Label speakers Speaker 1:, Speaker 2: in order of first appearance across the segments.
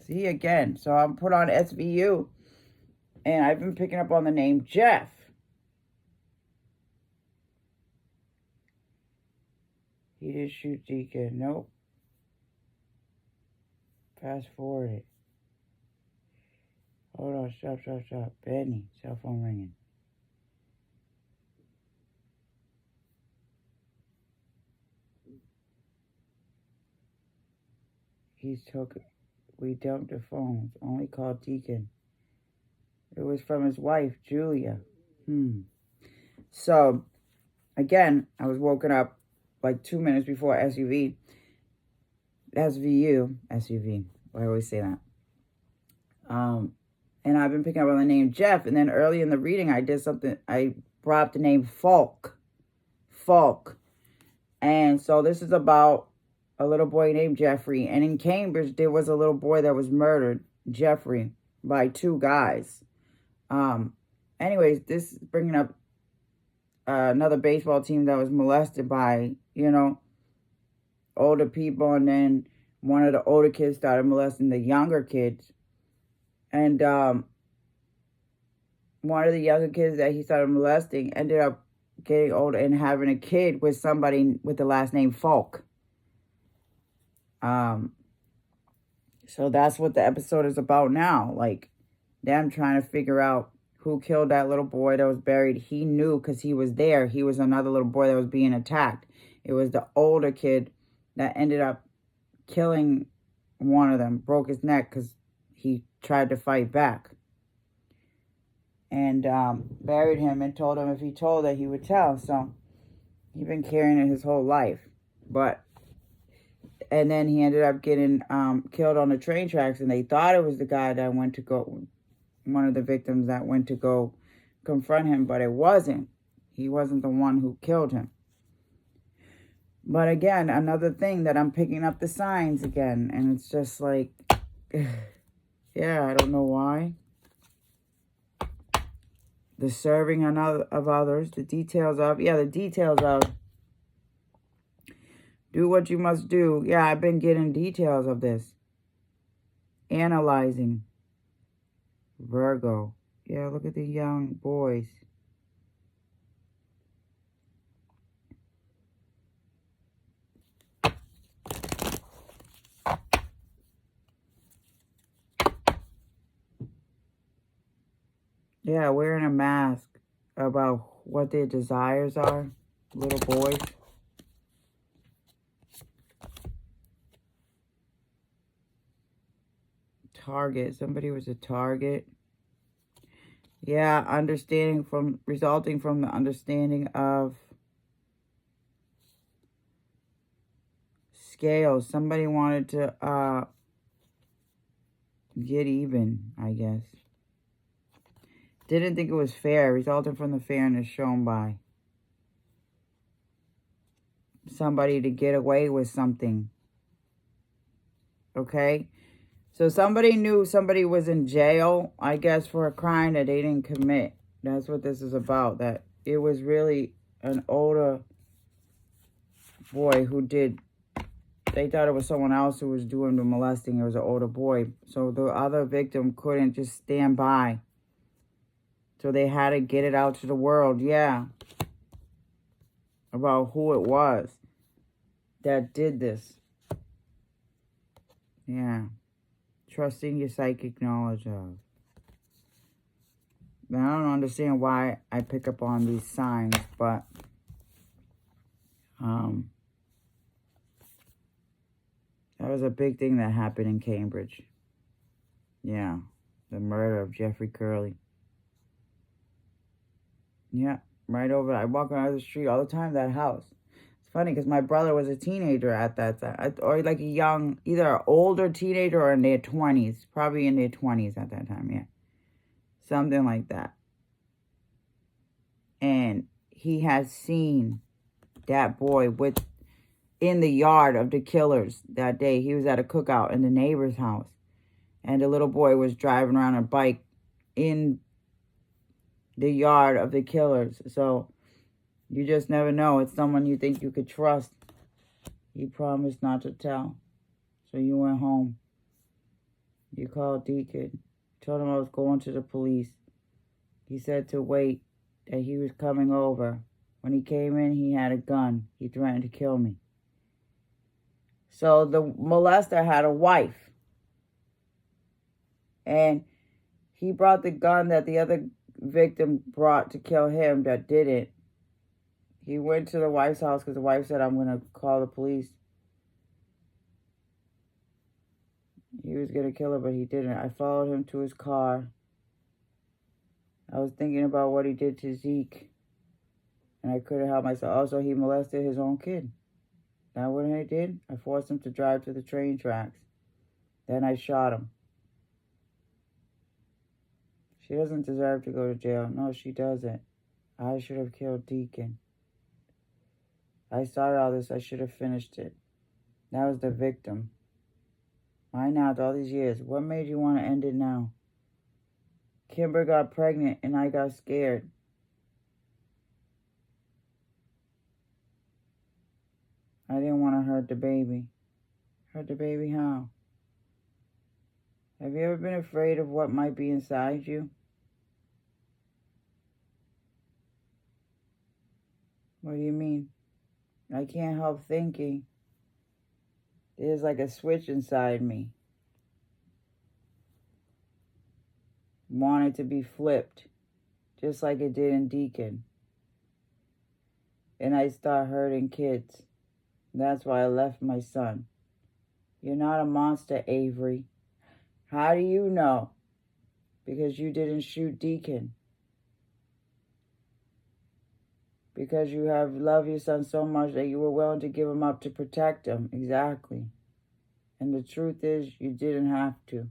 Speaker 1: See, again. So I'm put on SVU. And I've been picking up on the name Jeff. He did shoot Deacon. Nope. Fast forward it. Hold on. Stop. Benny. Cell phone ringing. We dumped the phones. Only called Deacon. It was from his wife, Julia. So, again, I was woken up like 2 minutes before SVU. I always say that. And I've been picking up on the name Jeff. And then early in the reading, I brought up the name Falk. And so this is about a little boy named Jeffrey. And in Cambridge, there was a little boy that was murdered, Jeffrey, by 2 guys. Anyways, this is bringing up another baseball team that was molested by, older people. And then one of the older kids started molesting the younger kids. And one of the younger kids that he started molesting ended up getting older and having a kid with somebody with the last name Falk. So that's what the episode is about now. Like, them trying to figure out who killed that little boy that was buried. He knew because he was there. He was another little boy that was being attacked. It was the older kid that ended up killing one of them, broke his neck because he tried to fight back. And buried him and told him if he told that he would tell. So he'd been carrying it his whole life. And then he ended up getting killed on the train tracks, and they thought it was the guy that one of the victims that went to go confront him, but it wasn't. He wasn't the one who killed him. But again, another thing that I'm picking up the signs again, and it's just like, yeah, I don't know why. The serving of others, the details of do what you must do. Yeah, I've been getting details of this. Analyzing. Virgo. Yeah, look at the young boys. Yeah, wearing a mask about what their desires are. Little boys. Target. Somebody was a target. Yeah, resulting from the understanding of scales. Somebody wanted to get even, I guess. Didn't think it was fair, resulting from the fairness shown by somebody to get away with something. Okay? So somebody knew somebody was in jail, I guess, for a crime that they didn't commit. That's what this is about. That it was really an older boy who did. They thought it was someone else who was doing the molesting. It was an older boy. So the other victim couldn't just stand by. So they had to get it out to the world, yeah. About who it was that did this. Yeah. Trusting your psychic knowledge of. Now, I don't understand why I pick up on these signs, but that was a big thing that happened in Cambridge. Yeah, the murder of Jeffrey Curley. Yeah, right over. I walk around the street all the time, that house. It's funny because my brother was a teenager at that time. Or like a young, either an older teenager or in their 20s. Probably in their 20s at that time, yeah. Something like that. And he has seen that boy in the yard of the killers that day. He was at a cookout in the neighbor's house. And the little boy was driving around a bike in the yard of the killers. So you just never know. It's someone you think you could trust. He promised not to tell. So you went home. You called Deacon. Told him I was going to the police. He said to wait, that he was coming over. When he came in, he had a gun. He threatened to kill me. So the molester had a wife. And he brought the gun that the other victim brought to kill him that didn't. He went to the wife's house because the wife said, I'm going to call the police. He was going to kill her, but he didn't. I followed him to his car. I was thinking about what he did to Zeke. And I couldn't help myself. Also, he molested his own kid. That what I did? I forced him to drive to the train tracks. Then I shot him. She doesn't deserve to go to jail. No, she doesn't. I should have killed Deacon. I started all this. I should have finished it. That was the victim. Why now, after all these years? What made you want to end it now? Kimber got pregnant and I got scared. I didn't want to hurt the baby. Hurt the baby how? Have you ever been afraid of what might be inside you? What do you mean? I can't help thinking. There's like a switch inside me. Wanted to be flipped. Just like it did in Deacon. And I start hurting kids. That's why I left my son. You're not a monster, Avery. How do you know? Because you didn't shoot Deacon. Because you have loved your son so much that you were willing to give him up to protect him. Exactly. And the truth is, you didn't have to.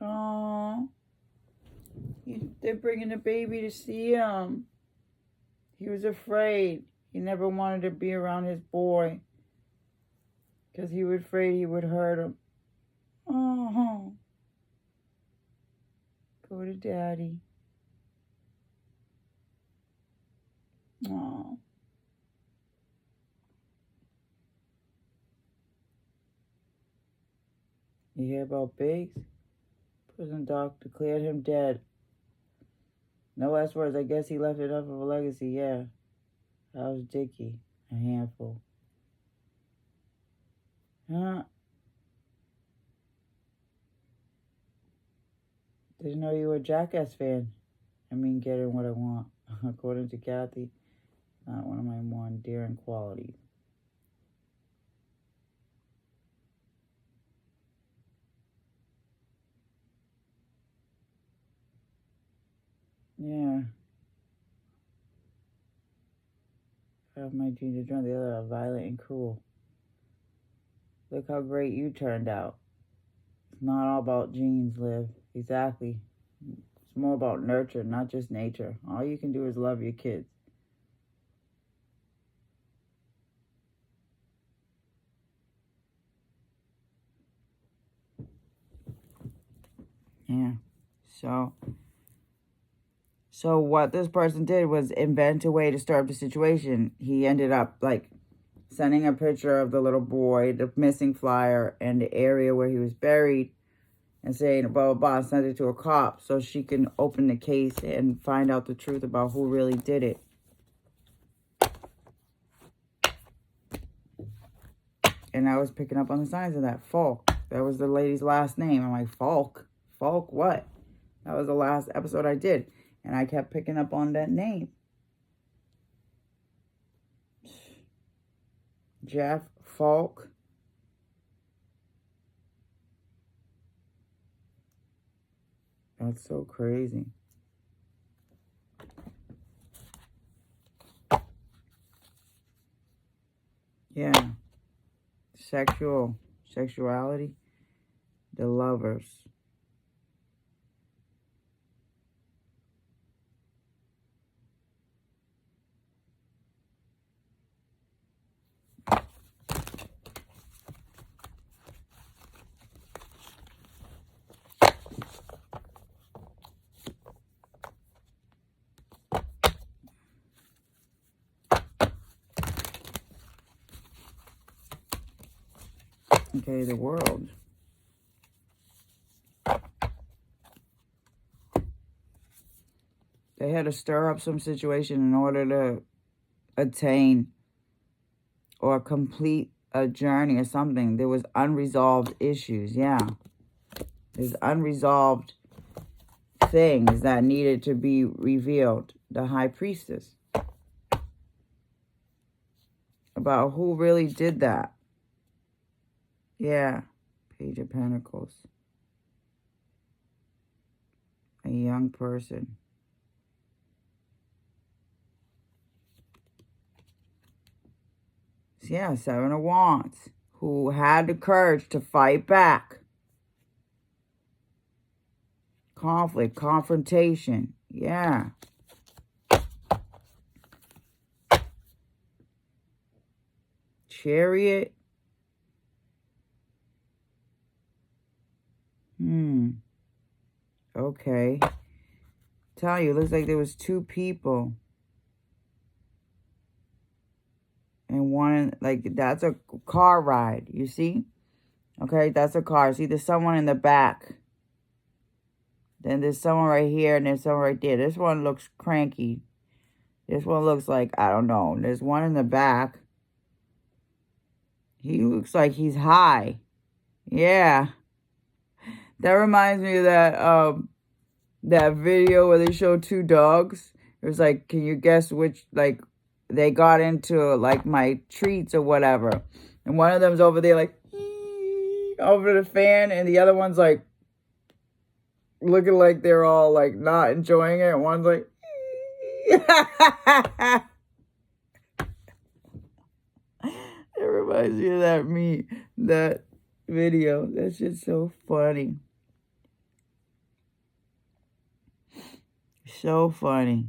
Speaker 1: Oh, they're bringing the baby to see him. He was afraid. He never wanted to be around his boy. Because he was afraid he would hurt him. Oh. Go to Daddy. Oh. You hear about Biggs? Prison doc declared him dead. No last words. I guess he left enough of a legacy, yeah. How's Dickie? A handful. Huh? Didn't know you were a Jackass fan. I mean, getting what I want. According to Kathy, not one of my more endearing qualities. Yeah. Half my genes are drunk, the other are violent and cruel. Look how great you turned out. It's not all about genes, Liv. Exactly. It's more about nurture, not just nature. All you can do is love your kids. Yeah. So what this person did was invent a way to stir up the situation. He ended up, like, sending a picture of the little boy, the missing flyer, and the area where he was buried, and saying, blah, blah, blah, sent it to a cop so she can open the case and find out the truth about who really did it. And I was picking up on the signs of that. Falk. That was the lady's last name. I'm like, Falk? Falk what? That was the last episode I did. And I kept picking up on that name. Jeff Falk. That's so crazy. Yeah. Sexuality. The lovers. Okay, the World. They had to stir up some situation in order to attain or complete a journey or something. There was unresolved issues. Yeah. There's unresolved things that needed to be revealed. The High Priestess. About who really did that. Yeah. Page of Pentacles. A young person. Yeah, Seven of Wands. Who had the courage to fight back. Conflict, confrontation. Yeah. Chariot. Okay. Tell you, looks like there was two people. And one, like, that's a car ride, you see? Okay, that's a car. See, there's someone in the back. Then there's someone right here, and there's someone right there. This one looks cranky. This one looks like, I don't know. There's one in the back. He looks like he's high. Yeah. That reminds me of that video where they showed two dogs. It was like, can you guess which, like, they got into, like, my treats or whatever. And one of them's over there, like, over the fan, and the other one's, like, looking like they're all, like, not enjoying it. And one's like, it reminds me of that video. That's just so funny. So funny.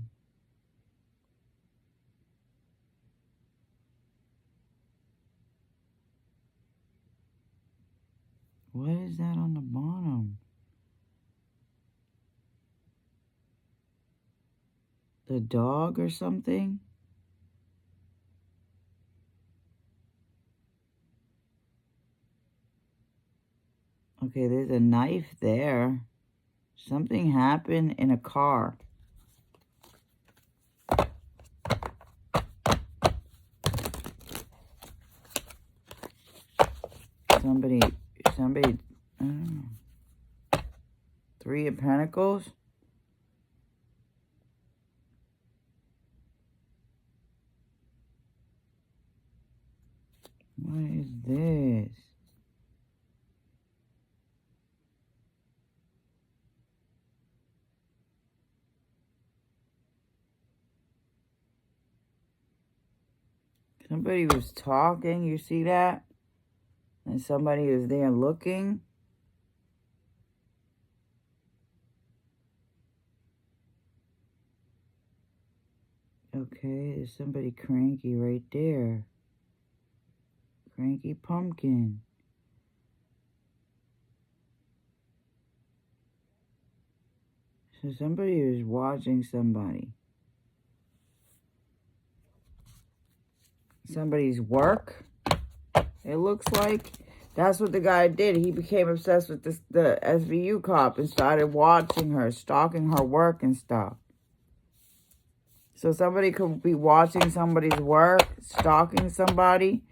Speaker 1: What is that on the bottom? The dog or something? Okay, there's a knife there. Something happened in a car. Somebody, I don't know. Three of Pentacles. What is this? Somebody was talking, you see that? And somebody was there looking. Okay, there's somebody cranky right there. Cranky pumpkin. So somebody was watching somebody. Somebody's work. It looks like that's what the guy did. He became obsessed with the SVU cop and started watching her, stalking her work and stuff. So somebody could be watching somebody's work, stalking somebody,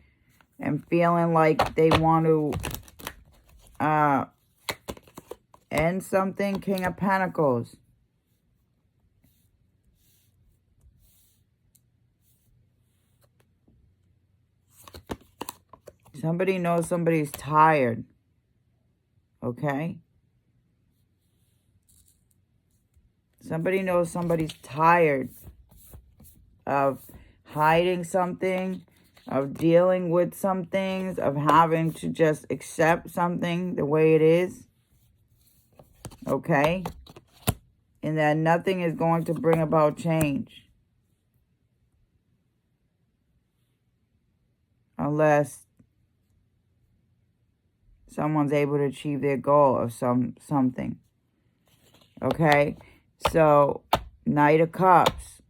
Speaker 1: and feeling like they want to end something. King of Pentacles. Somebody knows somebody's tired. Okay? Somebody knows somebody's tired of hiding something, of dealing with some things, of having to just accept something the way it is. Okay? And that nothing is going to bring about change. Unless someone's able to achieve their goal of something. Okay? So, Knight of Cups.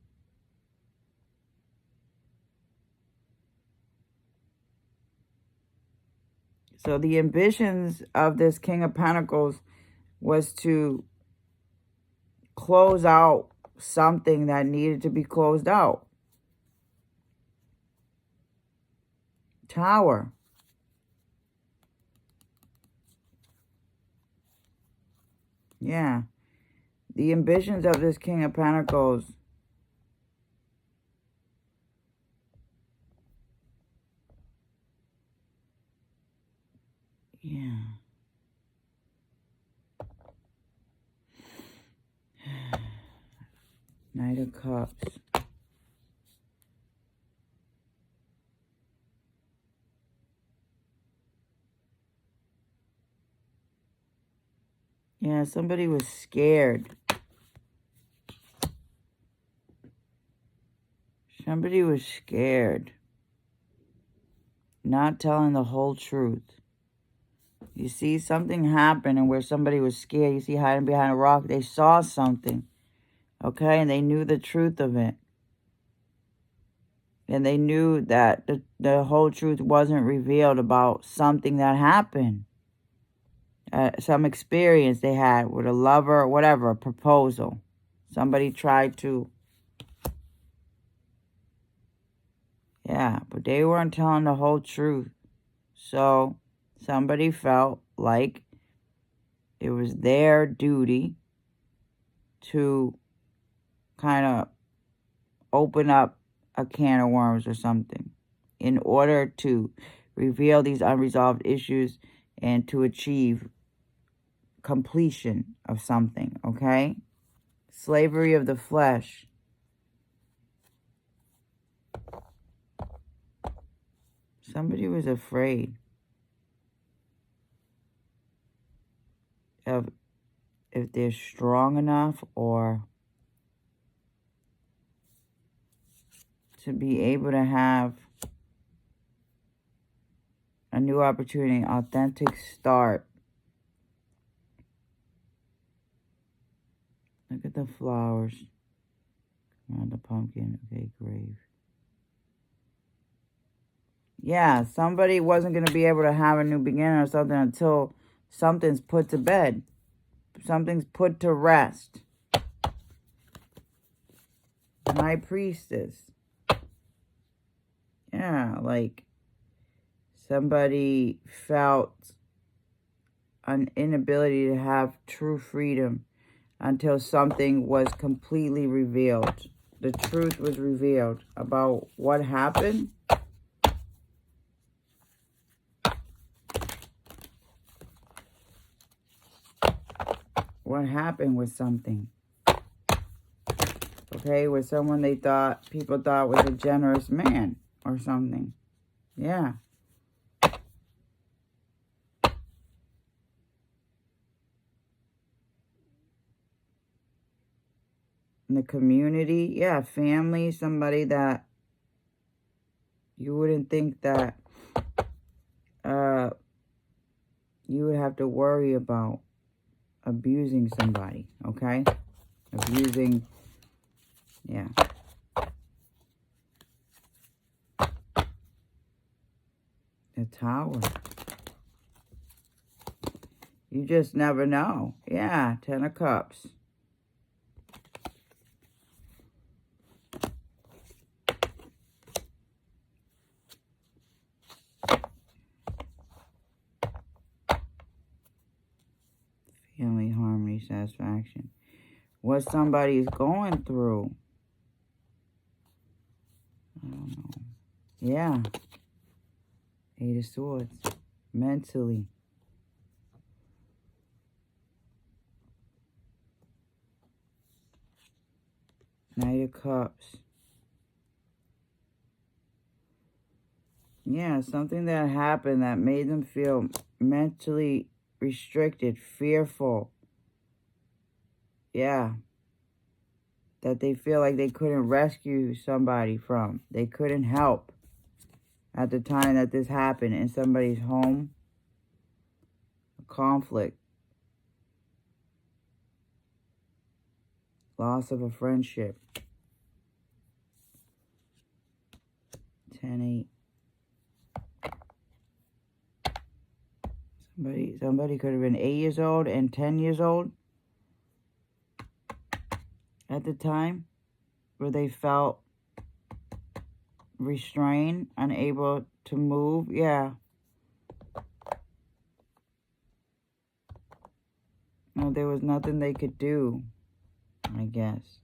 Speaker 1: So the ambitions of this King of Pentacles was to close out something that needed to be closed out. Tower. Yeah. The ambitions of this King of Pentacles yeah. Knight of Cups. Yeah, somebody was scared. Somebody was scared. Not telling the whole truth. You see, something happened and where somebody was scared. You see, hiding behind a rock. They saw something. Okay? And they knew the truth of it. And they knew that the whole truth wasn't revealed about something that happened. Some experience they had with a lover, whatever, a proposal. Somebody tried to. Yeah, but they weren't telling the whole truth. So somebody felt like it was their duty to kind of open up a can of worms or something in order to reveal these unresolved issues and to achieve completion of something, okay? Slavery of the flesh. Somebody was afraid of if they're strong enough or to be able to have a new opportunity, authentic start. Look at the flowers around the pumpkin. Okay, grave. Yeah, somebody wasn't going to be able to have a new beginning or something until something's put to bed. Something's put to rest. High Priestess. Yeah, like somebody felt an inability to have true freedom until something was completely revealed. The truth was revealed about what happened. What happened with something. Okay, with someone people thought was a generous man or something. Yeah. In the community, yeah, family, somebody that you wouldn't think that you would have to worry about abusing somebody, okay? Abusing, yeah. The Tower. You just never know. Yeah, 10 of Cups. Family, harmony, satisfaction. What somebody's going through. I don't know. Yeah. 8 of Swords. Mentally. Knight of Cups. Yeah, something that happened that made them feel mentally restricted, fearful. Yeah. That they feel like they couldn't rescue somebody from. They couldn't help at the time that this happened in somebody's home. A conflict. Loss of a friendship. 10-8. Somebody could have been 8 years old and 10 years old at the time, where they felt restrained, unable to move. Yeah. No, there was nothing they could do, I guess.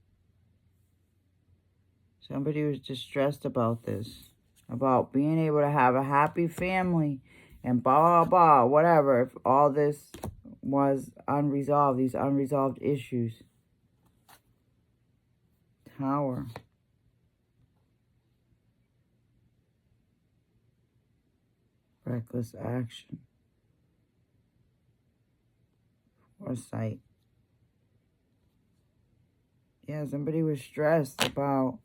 Speaker 1: Somebody was distressed about this, about being able to have a happy family and blah, blah, blah, whatever. If all this was unresolved, these unresolved issues. Tower. Reckless action. Foresight. Yeah, somebody was stressed about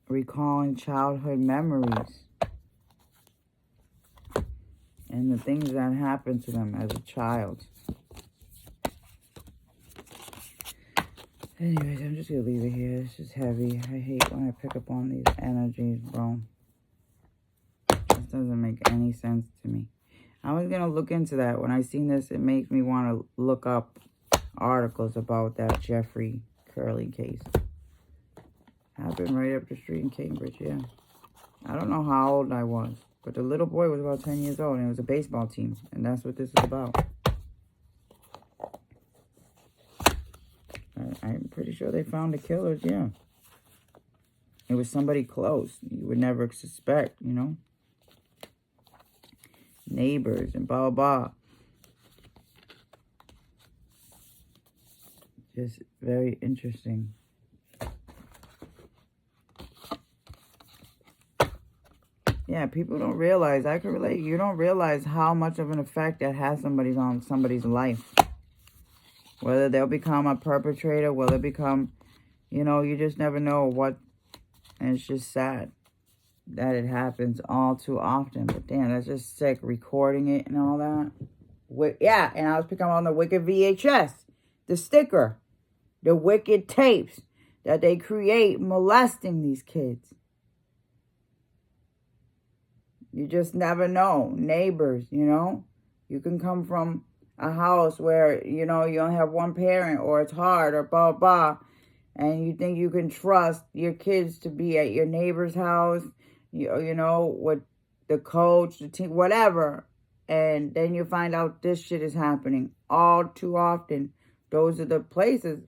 Speaker 1: recalling childhood memories and the things that happened to them as a child. Anyways, I'm just going to leave it here. This is heavy. I hate when I pick up on these energies, bro. This doesn't make any sense to me. I was going to look into that. When I seen this, it makes me want to look up articles about that Jeffrey Curley case. Happened right up the street in Cambridge, yeah. I don't know how old I was, but the little boy was about 10 years old, and it was a baseball team, and that's what this is about. I'm pretty sure they found the killers, yeah. It was somebody close. You would never suspect, you know. Neighbors and blah, blah, blah. Just very interesting. Yeah, people don't realize, I can relate, you don't realize how much of an effect that has on somebody's life. Whether they'll become a perpetrator, whether they become, you know, you just never know what, and it's just sad that it happens all too often. But damn, that's just sick, recording it and all that. Yeah, and I was picking on the Wicked VHS, the sticker, the Wicked tapes that they create molesting these kids. You just never know. Neighbors, you know. You can come from a house where, you know, you only have one parent, or it's hard, or blah, blah, and you think you can trust your kids to be at your neighbor's house, you know, with the coach, the team, whatever. And then you find out this shit is happening all too often. Those are the places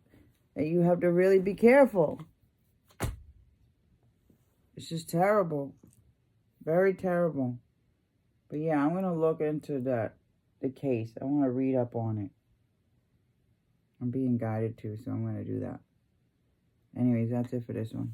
Speaker 1: that you have to really be careful. It's just terrible. Very terrible. But yeah, I'm going to look into the case. I want to read up on it. I'm being guided to, so I'm going to do that. Anyways, that's it for this one.